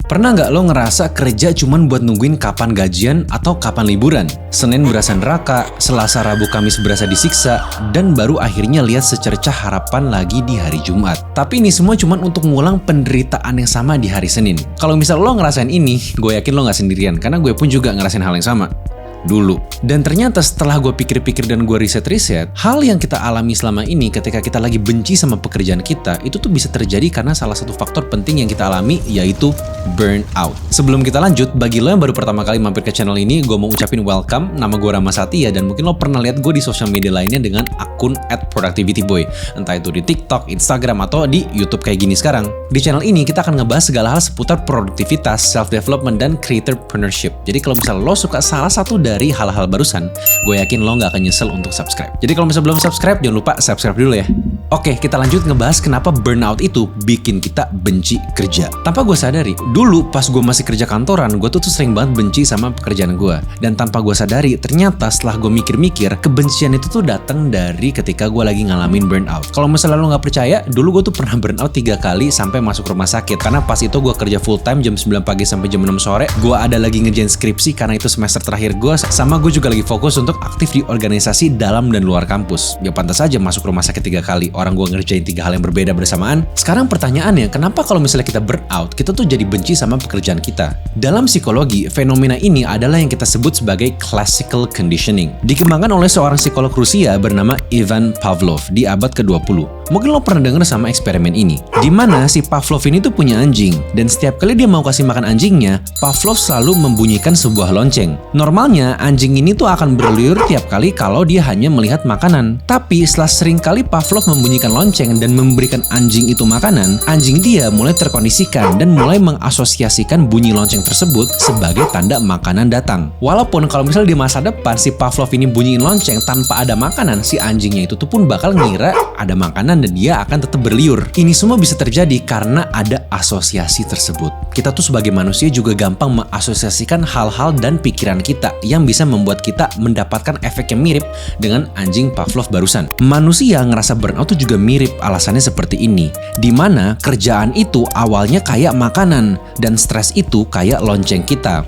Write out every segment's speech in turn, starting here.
Pernah nggak lo ngerasa kerja cuman buat nungguin kapan gajian atau kapan liburan? Senin berasa neraka, Selasa, Rabu, Kamis berasa disiksa, dan baru akhirnya lihat secercah harapan lagi di hari Jumat. Tapi ini semua cuman untuk ngulang penderitaan yang sama di hari Senin. Kalau misal lo ngerasain ini, gue yakin lo nggak sendirian, karena gue pun juga ngerasain hal yang sama dulu. Dan ternyata setelah gue pikir-pikir dan gue riset-riset, hal yang kita alami selama ini ketika kita lagi benci sama pekerjaan kita, itu tuh bisa terjadi karena salah satu faktor penting yang kita alami, yaitu burnout. Sebelum kita lanjut, bagi lo yang baru pertama kali mampir ke channel ini, gue mau ucapin welcome. Nama gue Rama Satya, dan mungkin lo pernah lihat gue di sosial media lainnya dengan akun @productivityboy, entah itu di TikTok, Instagram, atau di YouTube kayak gini sekarang. Di channel ini kita akan ngebahas segala hal seputar produktivitas, self-development, dan creatorpreneurship. Jadi kalau misalnya lo suka salah satu dari hal-hal barusan, gue yakin lo nggak akan nyesel untuk subscribe. Jadi kalau misalnya belum subscribe, jangan lupa subscribe dulu ya. Oke, kita lanjut ngebahas kenapa burnout itu bikin kita benci kerja. Tanpa gue sadari, dulu pas gue masih kerja kantoran, gue tuh sering banget benci sama pekerjaan gue. Dan tanpa gue sadari, ternyata setelah gue mikir-mikir, kebencian itu tuh datang dari ketika gue lagi ngalamin burnout. Kalau misalnya lo nggak percaya, dulu gue tuh pernah burnout 3 kali sampai masuk rumah sakit. Karena pas itu gue kerja full time jam 9 pagi sampai jam 6 sore. Gue ada lagi ngerjain skripsi karena itu semester terakhir gue. Sama gue juga lagi fokus untuk aktif di organisasi dalam dan luar kampus. Ya pantas aja masuk rumah sakit 3 kali. Orang gue ngerjain 3 hal yang berbeda bersamaan. Sekarang pertanyaannya, kenapa kalau misalnya kita burnout, kita tuh jadi benci sama pekerjaan kita? Dalam psikologi, fenomena ini adalah yang kita sebut sebagai classical conditioning. Dikembangkan oleh seorang psikolog Rusia bernama Ivan Pavlov di abad ke-20. Mungkin lo pernah denger sama eksperimen ini, di mana si Pavlov ini tuh punya anjing, dan setiap kali dia mau kasih makan anjingnya, Pavlov selalu membunyikan sebuah lonceng. Normalnya, anjing ini tuh akan berliur tiap kali kalau dia hanya melihat makanan. Tapi setelah sering kali Pavlov membunyikan lonceng dan memberikan anjing itu makanan, anjing dia mulai terkondisikan dan mulai mengasosiasikan bunyi lonceng tersebut sebagai tanda makanan datang. Walaupun kalau misalnya di masa depan si Pavlov ini bunyiin lonceng tanpa ada makanan, si anjingnya itu tuh pun bakal ngira ada makanan dan dia akan tetap berliur. Ini semua bisa terjadi karena ada asosiasi tersebut. Kita tuh sebagai manusia juga gampang mengasosiasikan hal-hal dan pikiran kita yang bisa membuat kita mendapatkan efek yang mirip dengan anjing Pavlov barusan. Manusia ngerasa burnout tuh juga mirip, alasannya seperti ini. Dimana kerjaan itu awalnya kayak makanan dan stres itu kayak lonceng kita.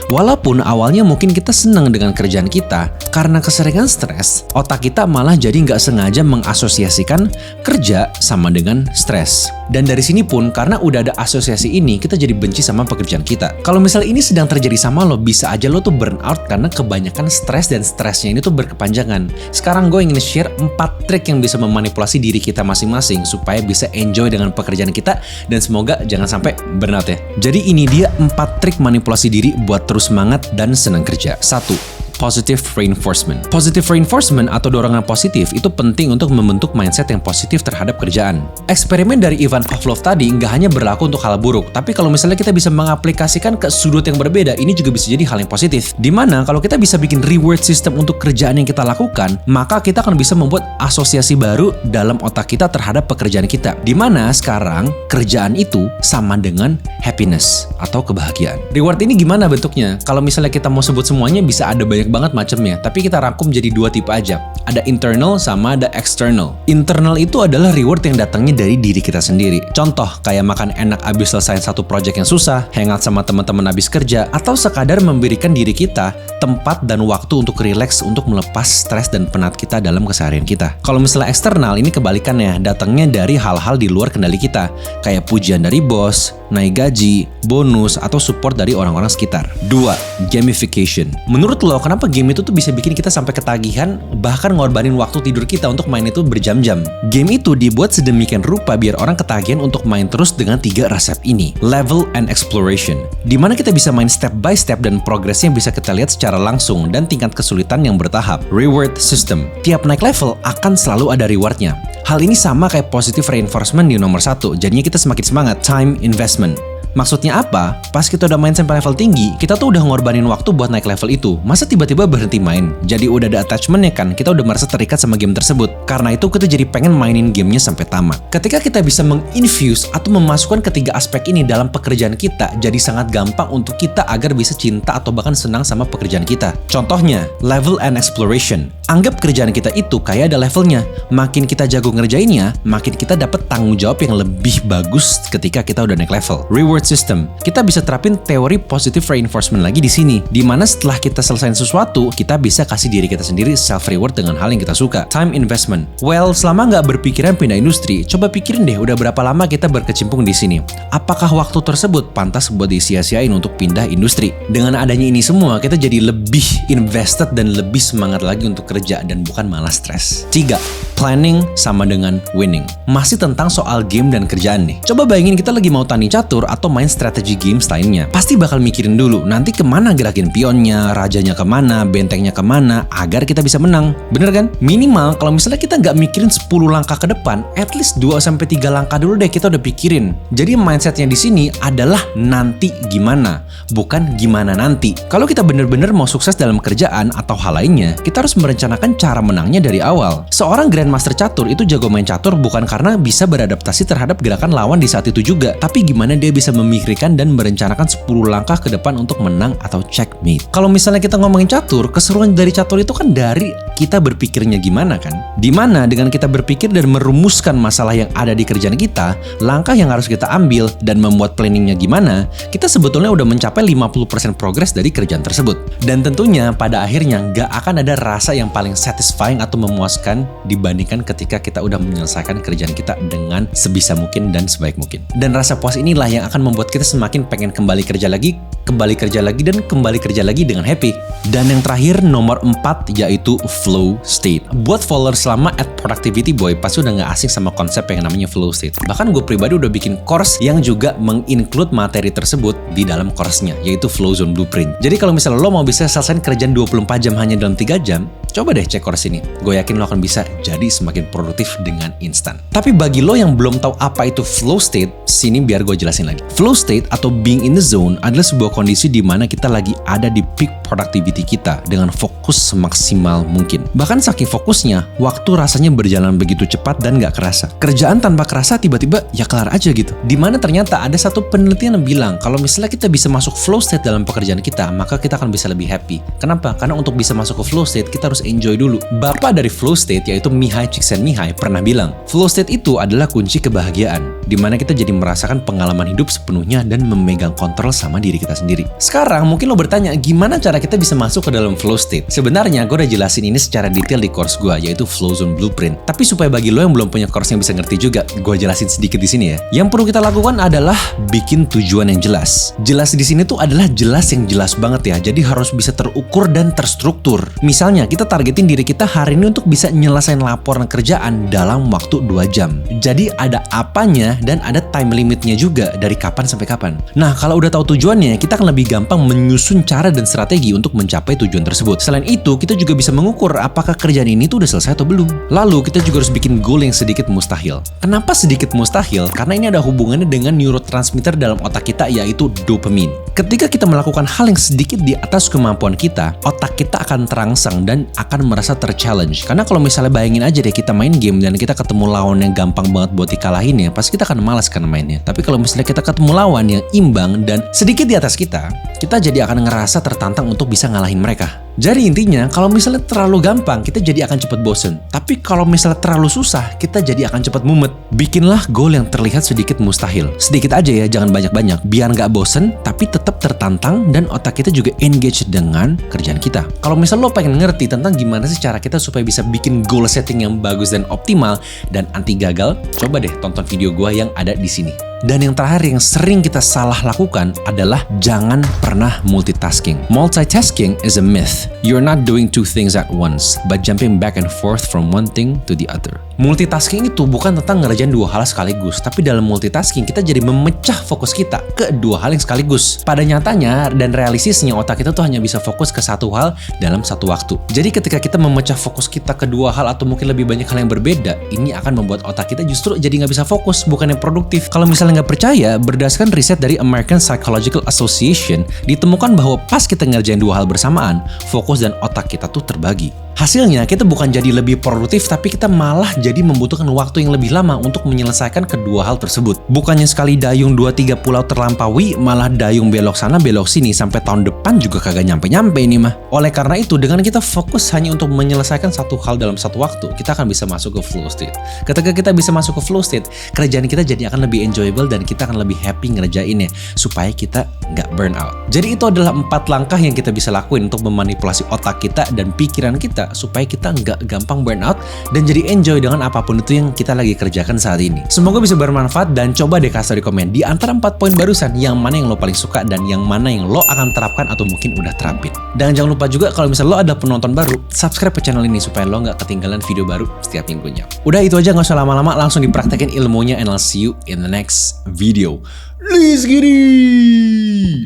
Walaupun awalnya mungkin kita senang dengan kerjaan kita, karena keseringan stres, otak kita malah jadi nggak sengaja mengasosiasikan kerja sama dengan stres. Dan dari sini pun, karena udah ada asosiasi ini, kita jadi benci sama pekerjaan kita. Kalau misalnya ini sedang terjadi sama lo, bisa aja lo tuh burnout karena kebanyakan stres dan stresnya ini tuh berkepanjangan. Sekarang gue ingin share 4 trik yang bisa memanipulasi diri kita masing-masing supaya bisa enjoy dengan pekerjaan kita dan semoga jangan sampai burnout ya. Jadi ini dia 4 trik manipulasi diri buat terus semangat dan senang kerja. 1. Positive reinforcement. Positive reinforcement atau dorongan positif itu penting untuk membentuk mindset yang positif terhadap kerjaan. Eksperimen dari Ivan Pavlov tadi nggak hanya berlaku untuk hal buruk, tapi kalau misalnya kita bisa mengaplikasikan ke sudut yang berbeda, ini juga bisa jadi hal yang positif. Dimana kalau kita bisa bikin reward system untuk kerjaan yang kita lakukan, maka kita akan bisa membuat asosiasi baru dalam otak kita terhadap pekerjaan kita. Dimana sekarang kerjaan itu sama dengan happiness atau kebahagiaan. Reward ini gimana bentuknya? Kalau misalnya kita mau sebut semuanya bisa ada banyak banget macamnya, tapi kita rangkum jadi 2 tipe aja. Ada internal sama ada external. Internal itu adalah reward yang datangnya dari diri kita sendiri. Contoh, kayak makan enak abis selesai satu project yang susah, hangout sama teman-teman abis kerja, atau sekadar memberikan diri kita tempat dan waktu untuk rileks untuk melepas stres dan penat kita dalam keseharian kita. Kalau misalnya eksternal, ini kebalikannya, datangnya dari hal-hal di luar kendali kita, kayak pujian dari bos, naik gaji, bonus, atau support dari orang-orang sekitar. 2. Gamification. Menurut lo, kenapa game itu tuh bisa bikin kita sampai ketagihan, bahkan ngorbanin waktu tidur kita untuk main itu berjam-jam? Game itu dibuat sedemikian rupa biar orang ketagihan untuk main terus dengan 3 resep ini. Level and exploration. Dimana kita bisa main step by step dan progresnya bisa kita lihat secara langsung dan tingkat kesulitan yang bertahap. Reward system. Tiap naik level akan selalu ada rewardnya. Hal ini sama kayak positive reinforcement di nomor 1, jadinya kita semakin semangat. Time investment. Maksudnya apa? Pas kita udah main sampai level tinggi, kita tuh udah ngorbanin waktu buat naik level itu. Masa tiba-tiba berhenti main? Jadi udah ada attachment-nya kan, kita udah merasa terikat sama game tersebut. Karena itu kita jadi pengen mainin gamenya sampai tamat. Ketika kita bisa menginfuse atau memasukkan ketiga aspek ini dalam pekerjaan kita, jadi sangat gampang untuk kita agar bisa cinta atau bahkan senang sama pekerjaan kita. Contohnya, level and exploration. Anggap kerjaan kita itu kayak ada levelnya. Makin kita jago ngerjainnya, makin kita dapat tanggung jawab yang lebih bagus ketika kita udah naik level. Reward system. Kita bisa terapin teori positive reinforcement lagi di sini, di mana setelah kita selesaiin sesuatu, kita bisa kasih diri kita sendiri self reward dengan hal yang kita suka. Time investment. Well, selama nggak berpikiran pindah industri, coba pikirin deh udah berapa lama kita berkecimpung di sini. Apakah waktu tersebut pantas buat disia-siain untuk pindah industri? Dengan adanya ini semua, kita jadi lebih invested dan lebih semangat lagi untuk kerja dan bukan malah stres. 3. Planning sama dengan winning. Masih tentang soal game dan kerjaan nih. Coba bayangin kita lagi mau tani catur atau main strategi games lainnya. Pasti bakal mikirin dulu, nanti kemana gerakin pionnya, rajanya kemana, bentengnya kemana, agar kita bisa menang. Bener kan? Minimal kalau misalnya kita nggak mikirin 10 langkah ke depan, at least 2-3 langkah dulu deh kita udah pikirin. Jadi mindsetnya di sini adalah nanti gimana, bukan gimana nanti. Kalau kita bener-bener mau sukses dalam kerjaan atau hal lainnya, kita harus merencanakan cara menangnya dari awal. Seorang Grandmaster catur itu jago main catur bukan karena bisa beradaptasi terhadap gerakan lawan di saat itu juga, tapi gimana dia bisa memikirkan dan merencanakan 10 langkah ke depan untuk menang atau checkmate. Kalau misalnya kita ngomongin catur, keseruan dari catur itu kan dari kita berpikirnya gimana kan? Dimana dengan kita berpikir dan merumuskan masalah yang ada di kerjaan kita, langkah yang harus kita ambil dan membuat planningnya gimana, kita sebetulnya udah mencapai 50% progres dari kerjaan tersebut. Dan tentunya pada akhirnya nggak akan ada rasa yang paling satisfying atau memuaskan dibandingkan ketika kita udah menyelesaikan kerjaan kita dengan sebisa mungkin dan sebaik mungkin. Dan rasa puas inilah yang akan membuat kita semakin pengen kembali kerja lagi, dan kembali kerja lagi dengan happy. Dan yang terakhir nomor 4 yaitu flow state. Buat followers lama @productivityboy pasti udah nggak asing sama konsep yang namanya flow state. Bahkan gue pribadi udah bikin course yang juga menginclude materi tersebut di dalam course-nya, yaitu Flow Zone Blueprint. Jadi kalau misalnya lo mau bisa selesai kerjaan 24 jam hanya dalam 3 jam, coba deh cek course ini. Gue yakin lo akan bisa jadi semakin produktif dengan instan. Tapi bagi lo yang belum tahu apa itu flow state, sini biar gue jelasin lagi. Flow state atau being in the zone adalah sebuah kondisi di mana kita lagi ada di peak productivity kita dengan fokus semaksimal mungkin. Bahkan saking fokusnya, waktu rasanya berjalan begitu cepat dan gak kerasa. Kerjaan tanpa kerasa tiba-tiba ya kelar aja gitu. Dimana ternyata ada satu penelitian yang bilang kalau misalnya kita bisa masuk flow state dalam pekerjaan kita, maka kita akan bisa lebih happy. Kenapa? Karena untuk bisa masuk ke flow state, kita harus enjoy dulu. Bapak dari flow state yaitu Mihai Csikszentmihalyi pernah bilang, flow state itu adalah kunci kebahagiaan, dimana kita jadi merasakan pengalaman hidup sepenuhnya dan memegang kontrol sama diri kita sendiri. Sekarang mungkin lo bertanya, gimana cara kita bisa masuk ke dalam flow state? Sebenarnya gue udah jelasin ini secara detail di course gue, yaitu Flow Zone Blueprint. Tapi supaya bagi lo yang belum punya course yang bisa ngerti juga, gue jelasin sedikit di sini ya. Yang perlu kita lakukan adalah bikin tujuan yang jelas. Jelas di sini tuh adalah jelas yang jelas banget ya. Jadi harus bisa terukur dan terstruktur. Misalnya kita targetin diri kita hari ini untuk bisa nyelesain laporan kerjaan dalam waktu 2 jam. Jadi ada apanya dan ada time limitnya juga dari kapan sampai kapan. Nah, kalau udah tahu tujuannya, kita akan lebih gampang menyusun cara dan strategi untuk mencapai tujuan tersebut. Selain itu, kita juga bisa mengukur apakah kerjaan ini tuh udah selesai atau belum. Lalu, kita juga harus bikin goal yang sedikit mustahil. Kenapa sedikit mustahil? Karena ini ada hubungannya dengan neurotransmitter dalam otak kita, yaitu dopamin. Ketika kita melakukan hal yang sedikit di atas kemampuan kita, otak kita akan terangsang dan akan merasa ter-challenge. Karena kalau misalnya bayangin aja deh kita main game dan kita ketemu lawan yang gampang banget buat dikalahin ya, pasti kita akan malas kan mainnya. Tapi kalau misalnya kita ketemu lawan yang imbang dan sedikit di atas kita jadi akan ngerasa tertantang untuk bisa ngalahin mereka. Jadi intinya, kalau misalnya terlalu gampang, kita jadi akan cepat bosen. Tapi kalau misalnya terlalu susah, kita jadi akan cepat mumet. Bikinlah goal yang terlihat sedikit mustahil. Sedikit aja ya, jangan banyak-banyak. Biar nggak bosen, tapi tetap tertantang dan otak kita juga engage dengan kerjaan kita. Kalau misalnya lo pengen ngerti tentang gimana sih cara kita supaya bisa bikin goal setting yang bagus dan optimal dan anti gagal, coba deh tonton video gua yang ada di sini. Dan yang terakhir yang sering kita salah lakukan adalah jangan pernah multitasking. Multitasking is a myth. You're not doing 2 things at once, but jumping back and forth from one thing to the other. Multitasking itu bukan tentang ngerjain 2 hal sekaligus, tapi dalam multitasking kita jadi memecah fokus kita ke 2 hal yang sekaligus. Pada nyatanya dan realistisnya otak kita tuh hanya bisa fokus ke 1 hal dalam 1 waktu. Jadi ketika kita memecah fokus kita ke 2 hal atau mungkin lebih banyak hal yang berbeda, ini akan membuat otak kita justru jadi nggak bisa fokus, bukannya produktif. Kalau misalnya nggak percaya, berdasarkan riset dari American Psychological Association, ditemukan bahwa pas kita ngerjain 2 hal bersamaan, fokus dan otak kita tuh terbagi. Hasilnya, kita bukan jadi lebih produktif, tapi kita malah jadi membutuhkan waktu yang lebih lama untuk menyelesaikan kedua hal tersebut. Bukannya sekali dayung 2-3 pulau terlampaui, malah dayung belok sana belok sini sampai tahun depan kapan juga kagak nyampe-nyampe ini mah. Oleh karena itu, dengan kita fokus hanya untuk menyelesaikan satu hal dalam satu waktu, kita akan bisa masuk ke flow state. Ketika kita bisa masuk ke flow state, kerjaan kita jadi akan lebih enjoyable dan kita akan lebih happy ngerjainnya supaya kita nggak burn out. Jadi itu adalah 4 langkah yang kita bisa lakuin untuk memanipulasi otak kita dan pikiran kita supaya kita nggak gampang burn out dan jadi enjoy dengan apapun itu yang kita lagi kerjakan saat ini. Semoga bisa bermanfaat dan coba deh kasih di komen di antara 4 poin barusan yang mana yang lo paling suka dan yang mana yang lo akan terapkan atau mungkin udah terapin. Dan jangan lupa juga kalau misalnya lo ada penonton baru, subscribe ke channel ini supaya lo nggak ketinggalan video baru setiap minggunya. Udah itu aja, nggak usah lama-lama, langsung dipraktekin ilmunya and I'll see you in the next video. Let's get it!